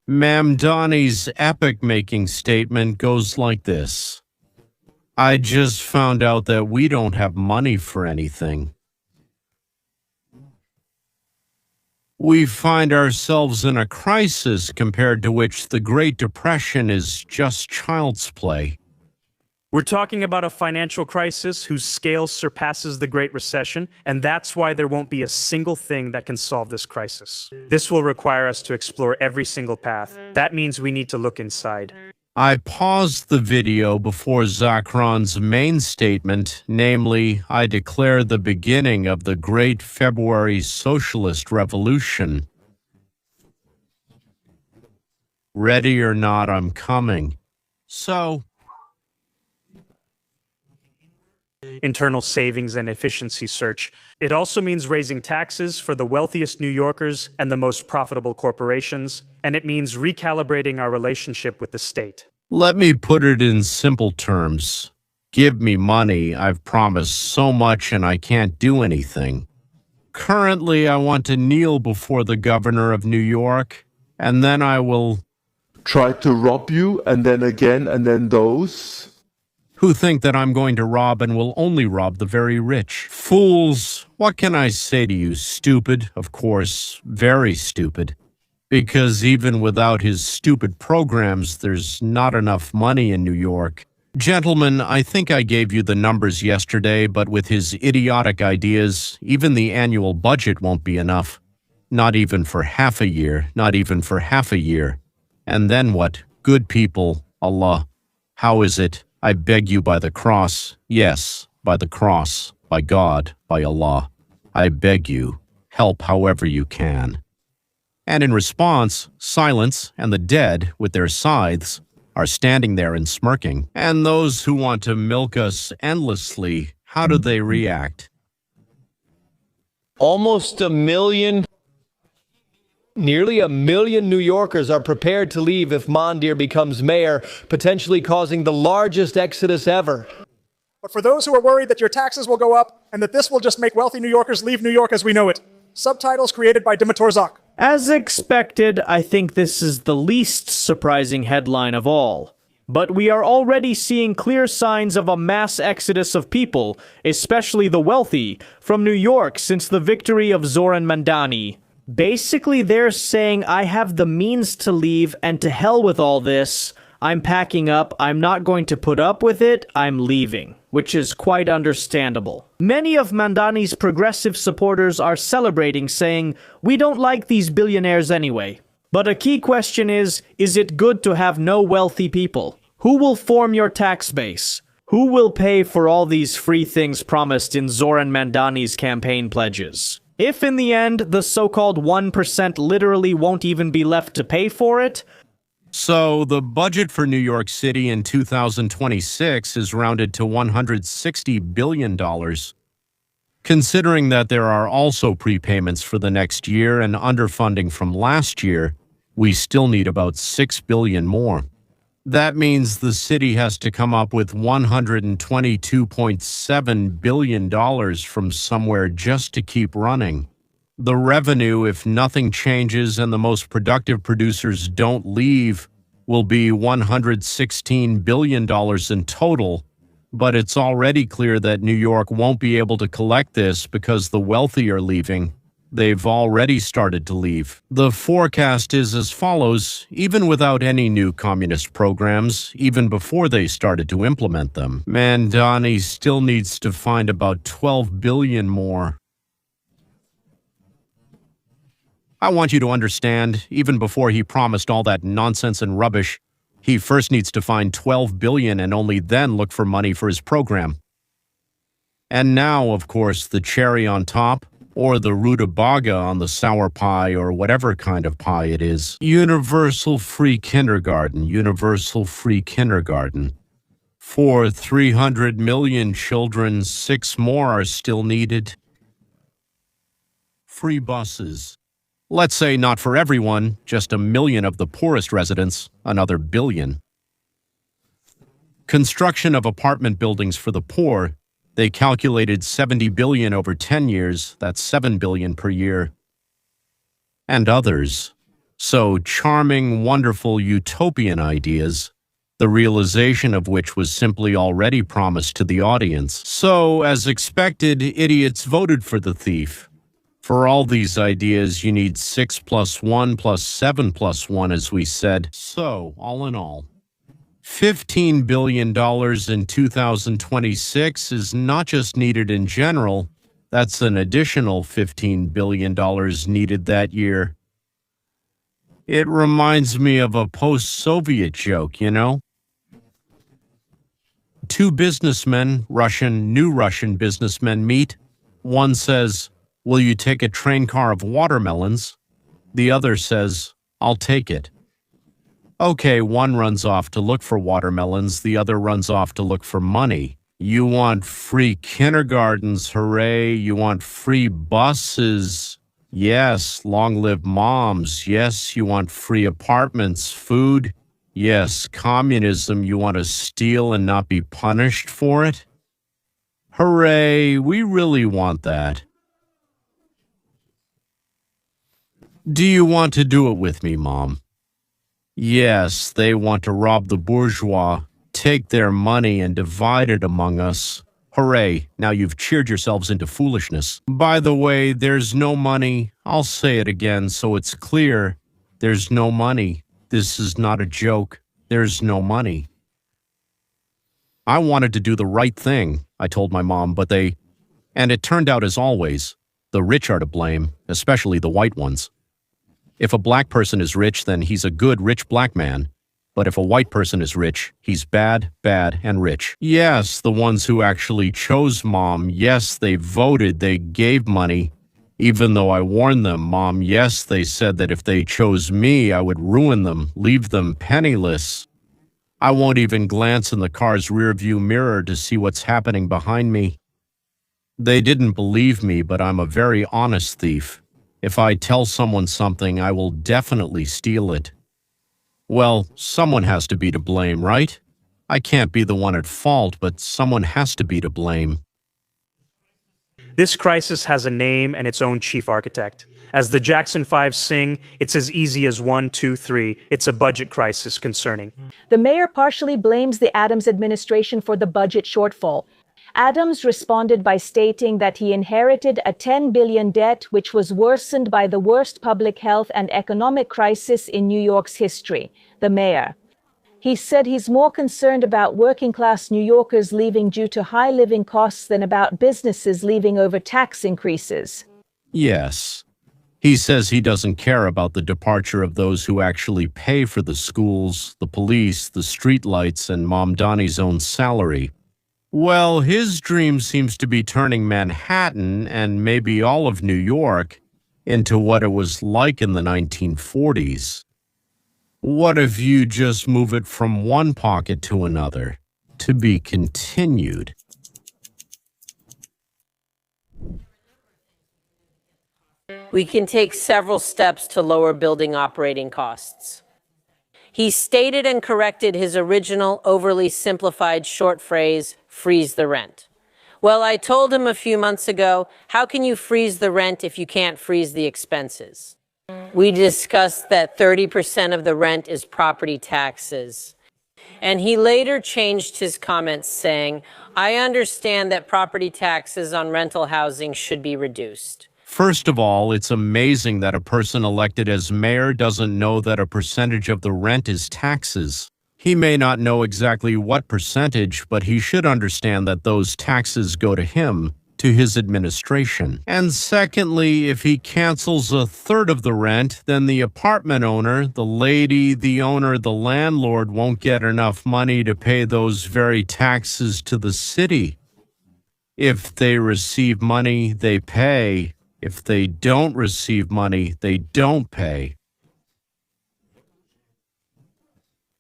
Mamdani's epic-making statement goes like this. I just found out that we don't have money for anything. We find ourselves in a crisis compared to which the Great Depression is just child's play. We're talking about a financial crisis whose scale surpasses the Great Recession, and that's why there won't be a single thing that can solve this crisis. This will require us to explore every single path. That means we need to look inside. I paused the video before Zacron's main statement, namely, I declare the beginning of the Great February Socialist Revolution. Ready or not, I'm coming. So, internal savings and efficiency search. It also means raising taxes for the wealthiest New Yorkers and the most profitable corporations, and it means recalibrating our relationship with the state. Let me put it in simple terms. Give me money, I've promised so much and I can't do anything. Currently, I want to kneel before the governor of New York, and then I will try to rob you, and then again, and then those who think that I'm going to rob and will only rob the very rich. Fools, what can I say to you? Stupid, of course, very stupid. Because even without his stupid programs, there's not enough money in New York. Gentlemen, I think I gave you the numbers yesterday, but with his idiotic ideas, even the annual budget won't be enough. Not even for half a year, not even for half a year. And then what? Good people, Allah. How is it? I beg you by the cross, yes, by the cross, by God, by Allah. I beg you, help however you can. And in response, silence and the dead, with their scythes, are standing there and smirking. And those who want to milk us endlessly, how do they react? Almost a million, nearly a million New Yorkers are prepared to leave if Mandir becomes mayor, potentially causing the largest exodus ever. But for those who are worried that your taxes will go up and that this will just make wealthy New Yorkers leave New York as we know it, subtitles created by Dimitar Zak. As expected, I think this is the least surprising headline of all. But we are already seeing clear signs of a mass exodus of people, especially the wealthy, from New York since the victory of Zoran Mandani. Basically, they're saying, I have the means to leave, and to hell with all this. I'm packing up, I'm not going to put up with it, I'm leaving. Which is quite understandable. Many of Mandani's progressive supporters are celebrating, saying, we don't like these billionaires anyway. But a key question is it good to have no wealthy people? Who will form your tax base? Who will pay for all these free things promised in Zoran Mandani's campaign pledges? If in the end, the so-called 1% literally won't even be left to pay for it. So the budget for New York City in 2026 is rounded to $160 billion. Considering that there are also prepayments for the next year and underfunding from last year, we still need about $6 billion more. That means the city has to come up with $122.7 billion from somewhere just to keep running. The revenue, if nothing changes and the most productive producers don't leave, will be $116 billion in total, but it's already clear that New York won't be able to collect this because the wealthy are leaving. They've already started to leave. The forecast is as follows, even without any new communist programs, even before they started to implement them. Mandani still needs to find about $12 billion more. I want you to understand, even before he promised all that nonsense and rubbish, he first needs to find $12 billion and only then look for money for his program. And now, of course, the cherry on top, or the rutabaga on the sour pie, or whatever kind of pie it is. Universal free kindergarten, universal free kindergarten. For 300 million children, 6 more are still needed. Free buses. Let's say not for everyone, just 1 million of the poorest residents, another 1 billion. Construction of apartment buildings for the poor, they calculated 70 billion over 10 years, that's 7 billion per year. And others. So charming, wonderful, utopian ideas, the realization of which was simply already promised to the audience. So, as expected, idiots voted for the thief. For all these ideas, you need 6 plus 1 plus 7 plus 1, as we said. So, all in all, $15 billion in 2026 is not just needed in general, that's an additional $15 billion needed that year. It reminds me of a post-Soviet joke, you know? Two businessmen, new Russian businessmen meet. One says, "Will you take a train car of watermelons?" The other says, "I'll take it." Okay, one runs off to look for watermelons, the other runs off to look for money. You want free kindergartens, hooray. You want free buses. Yes, long live moms. Yes, you want free apartments, food. Yes, communism, you want to steal and not be punished for it? Hooray, we really want that. Do you want to do it with me, Mom? Yes, they want to rob the bourgeois, take their money and divide it among us. Hooray, now you've cheered yourselves into foolishness. By the way, there's no money. I'll say it again so it's clear. There's no money. This is not a joke. There's no money. I wanted to do the right thing, I told my mom, and it turned out as always, the rich are to blame, especially the white ones. If a black person is rich, then he's a good, rich black man. But if a white person is rich, he's bad, and rich. Yes, the ones who actually chose Mom. Yes, they voted, they gave money. Even though I warned them, Mom, yes, they said that if they chose me, I would ruin them, leave them penniless. I won't even glance in the car's rearview mirror to see what's happening behind me. They didn't believe me, but I'm a very honest thief. If I tell someone something, I will definitely steal it. Well, someone has to be to blame, right? I can't be the one at fault, but someone has to be to blame. This crisis has a name and its own chief architect. As the Jackson 5 sing, it's as easy as 1, 2, 3. It's a budget crisis concerning. The mayor partially blames the Adams administration for the budget shortfall. Adams responded by stating that he inherited a $10 billion debt which was worsened by the worst public health and economic crisis in New York's history. The mayor. He said he's more concerned about working-class New Yorkers leaving due to high living costs than about businesses leaving over tax increases. Yes. He says he doesn't care about the departure of those who actually pay for the schools, the police, the streetlights, and Mom Donnie's own salary. Well, his dream seems to be turning Manhattan, and maybe all of New York, into what it was like in the 1940s. What if you just move it from one pocket to another? To be continued. We can take several steps to lower building operating costs. He stated and corrected his original overly simplified short phrase, freeze the rent. Well, I told him a few months ago, how can you freeze the rent if you can't freeze the expenses? We discussed that 30% of the rent is property taxes. And he later changed his comments saying, I understand that property taxes on rental housing should be reduced. First of all, it's amazing that a person elected as mayor doesn't know that a percentage of the rent is taxes. He may not know exactly what percentage, but he should understand that those taxes go to him, to his administration. And secondly, if he cancels a third of the rent, then the apartment owner, the lady, the owner, the landlord won't get enough money to pay those very taxes to the city. If they receive money, they pay. If they don't receive money, they don't pay.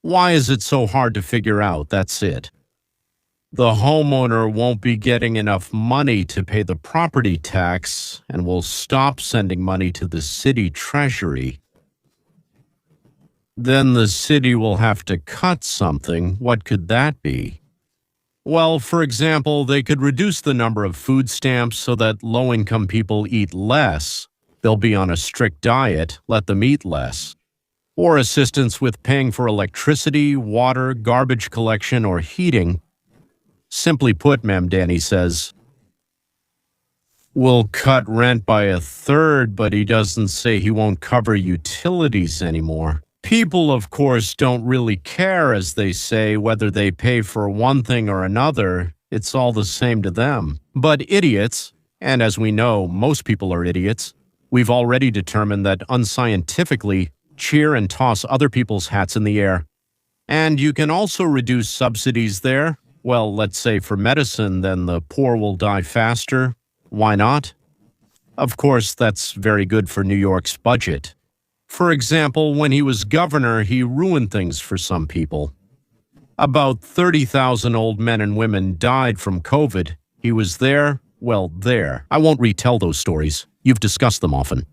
Why is it so hard to figure out? That's it. The homeowner won't be getting enough money to pay the property tax and will stop sending money to the city treasury. Then the city will have to cut something. What could that be? Well, for example, they could reduce the number of food stamps so that low-income people eat less. They'll be on a strict diet, let them eat less. or assistance with paying for electricity, water, garbage collection, or heating. Simply put, Mamdani says, we'll cut rent by a third, but he doesn't say he won't cover utilities anymore. People, of course, don't really care, as they say, whether they pay for one thing or another. It's all the same to them. But idiots, and as we know, most people are idiots, we've already determined that unscientifically cheer and toss other people's hats in the air. And you can also reduce subsidies there. Well, let's say for medicine, then the poor will die faster. Why not? Of course, that's very good for New York's budget. For example, when he was governor, he ruined things for some people. About 30,000 old men and women died from COVID. He was there. Well, there. I won't retell those stories. You've discussed them often.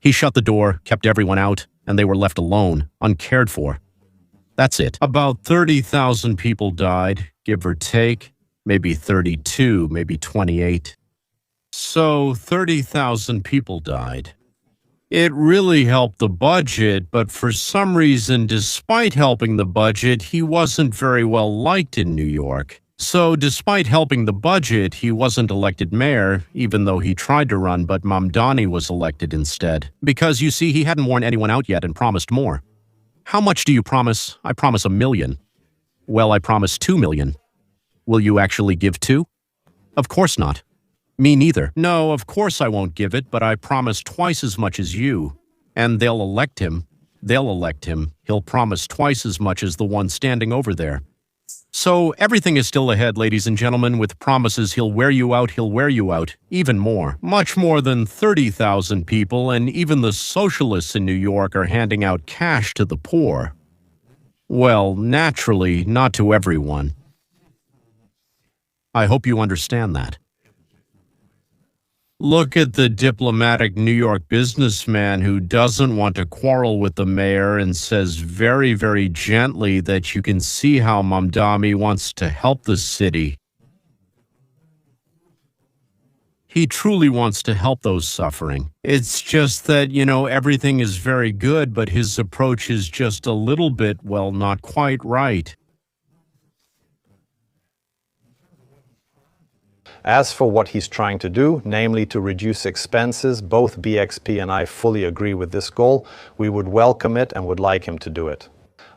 He shut the door, kept everyone out, and they were left alone, uncared for. That's it. About 30,000 people died, give or take. Maybe 32, maybe 28. So 30,000 people died. It really helped the budget, but for some reason, despite helping the budget, he wasn't very well liked in New York. So despite helping the budget, he wasn't elected mayor, even though he tried to run, but Mamdani was elected instead. Because, you see, he hadn't worn anyone out yet and promised more. How much do you promise? I promise $1 million. Well, I promise $2 million. Will you actually give 2? Of course not. Me neither. No, of course I won't give it, but I promise twice as much as you. And they'll elect him. They'll elect him. He'll promise twice as much as the one standing over there. So everything is still ahead, ladies and gentlemen, with promises he'll wear you out, even more. Much more than 30,000 people, and even the socialists in New York are handing out cash to the poor. Well, naturally, not to everyone. I hope you understand that. Look at the diplomatic New York businessman who doesn't want to quarrel with the mayor and says very, very gently that you can see how Mamdani wants to help the city. He truly wants to help those suffering. It's just that, everything is very good, but his approach is just a little bit, well, not quite right. As for what he's trying to do, namely to reduce expenses, both BXP and I fully agree with this goal. We would welcome it and would like him to do it.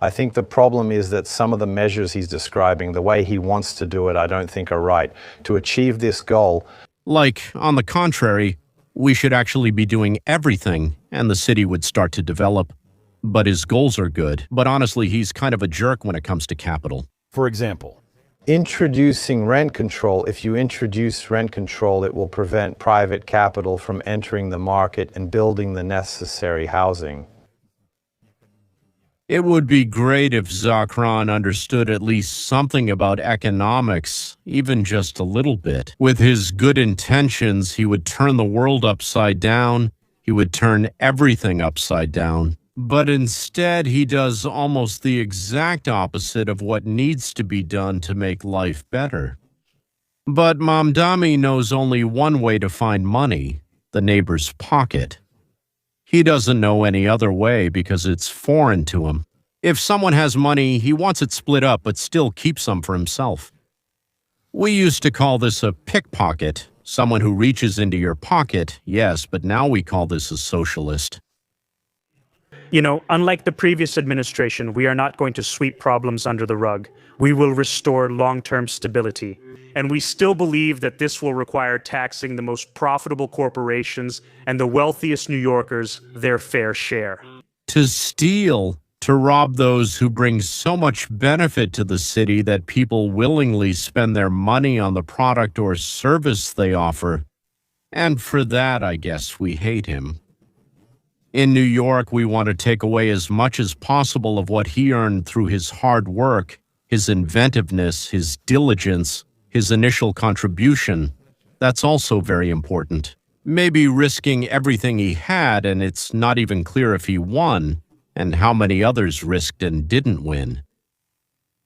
I think the problem is that some of the measures he's describing, the way he wants to do it, I don't think are right. To achieve this goal, on the contrary, we should actually be doing everything and the city would start to develop. But his goals are good. But honestly, he's kind of a jerk when it comes to capital. For example, introducing rent control. If you introduce rent control, it will prevent private capital from entering the market and building the necessary housing. It would be great if Zakran understood at least something about economics, even just a little bit. With his good intentions, he would turn the world upside down. He would turn everything upside down. But instead, he does almost the exact opposite of what needs to be done to make life better. But Mamdani knows only one way to find money, the neighbor's pocket. He doesn't know any other way because it's foreign to him. If someone has money, he wants it split up but still keeps some for himself. We used to call this a pickpocket, someone who reaches into your pocket, yes, but now we call this a socialist. Unlike the previous administration, we are not going to sweep problems under the rug. We will restore long-term stability. And we still believe that this will require taxing the most profitable corporations and the wealthiest New Yorkers their fair share. To steal, to rob those who bring so much benefit to the city that people willingly spend their money on the product or service they offer. And for that, I guess we hate him. In New York, we want to take away as much as possible of what he earned through his hard work, his inventiveness, his diligence, his initial contribution. That's also very important. Maybe risking everything he had, and it's not even clear if he won, and how many others risked and didn't win.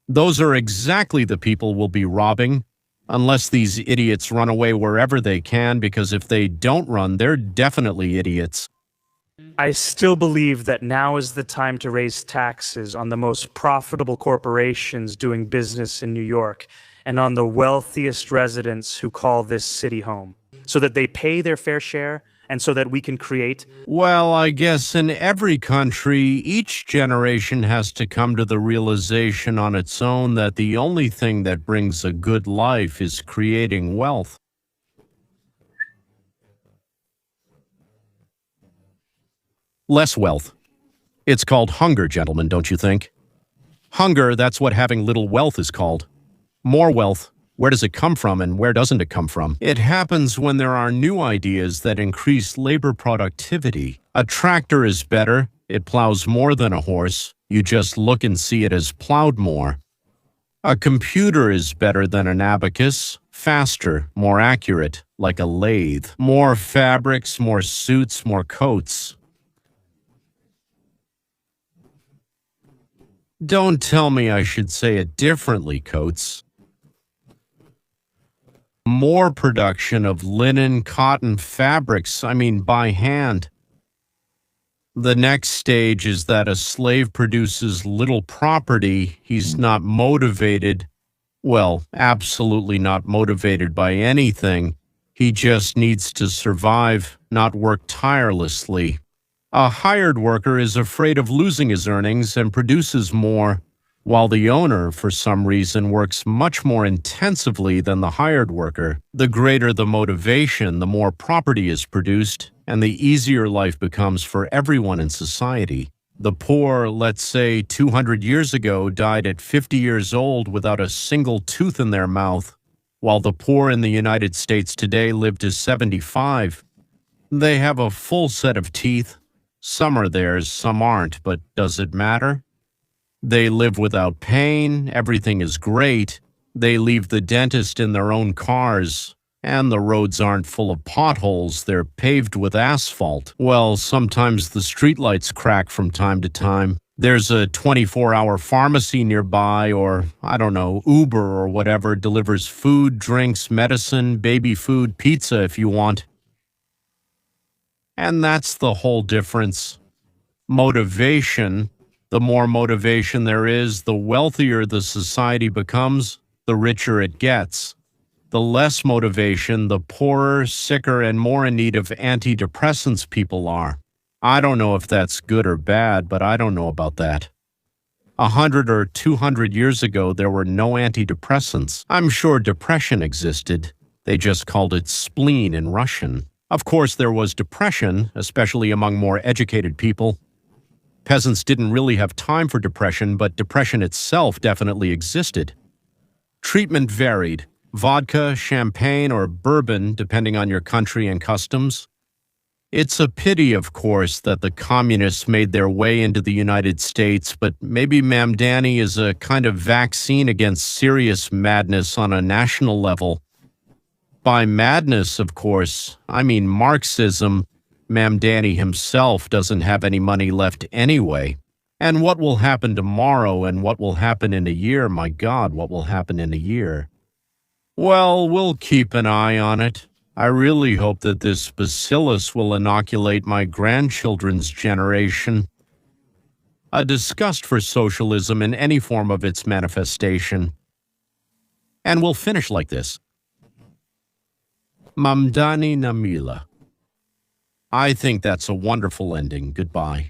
Those are exactly the people we'll be robbing, unless these idiots run away wherever they can, because if they don't run, they're definitely idiots. I still believe that now is the time to raise taxes on the most profitable corporations doing business in New York and on the wealthiest residents who call this city home, so that they pay their fair share and so that we can create. Well, I guess in every country, each generation has to come to the realization on its own that the only thing that brings a good life is creating wealth. Less wealth. It's called hunger, gentlemen, don't you think? Hunger, that's what having little wealth is called. More wealth, where does it come from and where doesn't it come from? It happens when there are new ideas that increase labor productivity. A tractor is better, it plows more than a horse. You just look and see it has plowed more. A computer is better than an abacus, faster, more accurate, like a lathe. More fabrics, more suits, more coats. Don't tell me I should say it differently, Coates. More production of linen, cotton, fabrics, by hand. The next stage is that a slave produces little property. He's not motivated, well, absolutely not motivated by anything. He just needs to survive, not work tirelessly. A hired worker is afraid of losing his earnings and produces more, while the owner, for some reason, works much more intensively than the hired worker. The greater the motivation, the more property is produced, and the easier life becomes for everyone in society. The poor, let's say 200 years ago, died at 50 years old without a single tooth in their mouth, while the poor in the United States today live to 75. They have a full set of teeth. Some are theirs, some aren't, but does it matter? They live without pain, everything is great. They leave the dentist in their own cars, and the roads aren't full of potholes, they're paved with asphalt. Well, sometimes the streetlights crack from time to time. There's a 24-hour pharmacy nearby, or, I don't know, Uber or whatever delivers food, drinks, medicine, baby food, pizza if you want. And that's the whole difference. Motivation. The more motivation there is, the wealthier the society becomes, the richer it gets. The less motivation, the poorer, sicker, and more in need of antidepressants people are. I don't know if that's good or bad, but I don't know about that. 100 or 200 years ago, there were no antidepressants. I'm sure depression existed. They just called it spleen in Russian. Of course, there was depression, especially among more educated people. Peasants didn't really have time for depression, but depression itself definitely existed. Treatment varied. Vodka, champagne, or bourbon, depending on your country and customs. It's a pity, of course, that the communists made their way into the United States, but maybe Mamdani is a kind of vaccine against serious madness on a national level. By madness, of course, I mean Marxism. Mamdani himself doesn't have any money left anyway. And what will happen tomorrow and what will happen in a year? My God, what will happen in a year? Well, we'll keep an eye on it. I really hope that this bacillus will inoculate my grandchildren's generation. A disgust for socialism in any form of its manifestation. And we'll finish like this. Mamdani Namila. I think that's a wonderful ending. Goodbye.